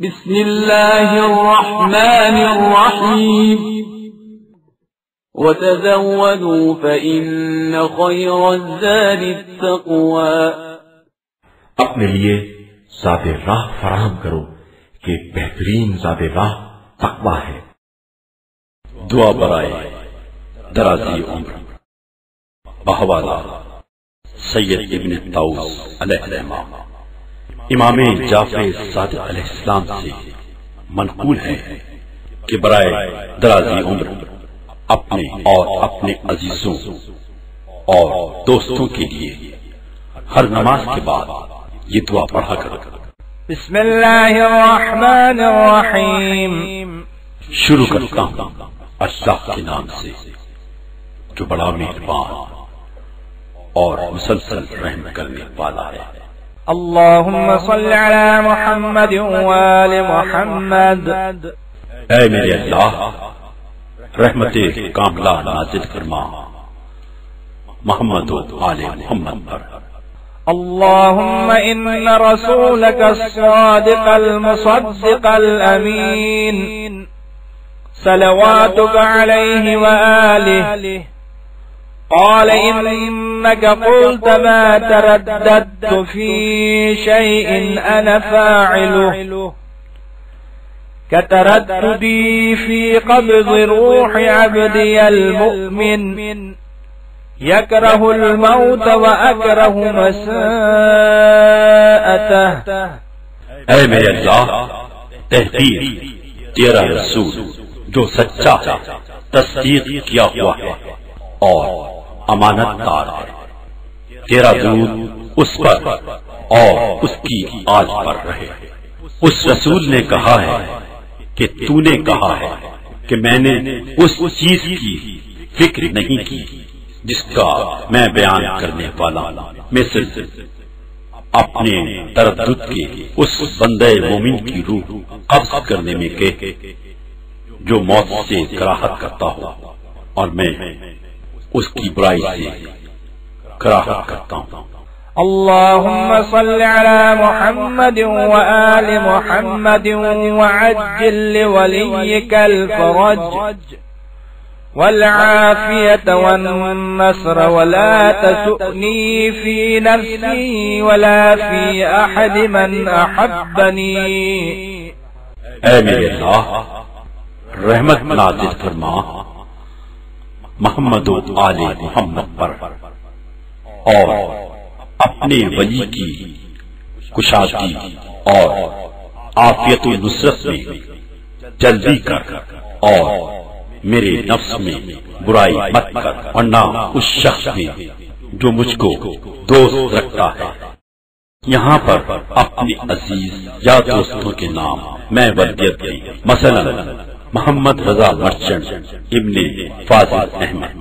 بسم اللہ الرحمن الرحیم وتزودوا فإن خير الزاد التقوى. اپنے لیے زاد راہ فراہم کرو کہ بہترین زاد راہ تقوی ہے. دعا برائے درازی عمر بحوالہ سید ابن طاؤس علیہ السلام. امام جعفر صادق علیہ السلام سے منقول ہے کہ برائے درازی عمر اپنے اور اپنے عزیزوں اور دوستوں کے لیے ہر نماز کے بعد یہ دعا پڑھا کرو. بسم اللہ الرحمن الرحیم. شروع کرتا ہوں اللہ کے نام سے جو بڑا مہربان اور مسلسل رحم کرنے والا ہے. اللہم صل علی محمد وآل محمد. اے میرے اللہ رحمت کاملہ نازل فرما محمد و آل محمد پر. اللہم ان رسولک الصادق المصدق الامین صلواتک علیہ وآلہ قال إنك قلت ما ترددت في شيء أنا فاعله كترددي في قبض روح عبدي المؤمن يكره الموت وأكره مساءته. اے میرے اللہ تحقیق تیرا رسول جو سچا ہے تصدیق کیا ہوا ہے اور امانت دار ہے. تیرا دودھ اس پر اور اس کی آج پر رہے. اس رسول نے کہا ہے کہ تو نے کہا ہے کہ میں نے اس چیز کی فکر نہیں کی جس کا میں بیان کرنے والا میں صرف اپنے تردد کے اس بندے مومن کی روح قبض کرنے میں کہ جو موت سے کراہت کرتا ہو اور میں اس کی برائی سے کراہت کرتا ہوں. اللہم صل علی محمد وآل محمد وعجل لولیک الفرج والعافیة والنصر ولا تسؤنی فی نفسی ولا فی احد من احبنی. اے میرے اللہ رحمت نازل فرما محمد و آل محمد پر اور اپنے ولی کی کشادگی اور عافیت و نصرت میں جلدی کر اور میرے نفس میں برائی مت کر ورنہ اس شخص میں جو مجھ کو دوست رکھتا ہے. یہاں پر اپنے عزیز یا دوستوں کے نام میں وردیت دی. مثلا محمد رضا مرچنٹ ابن فاضل احمد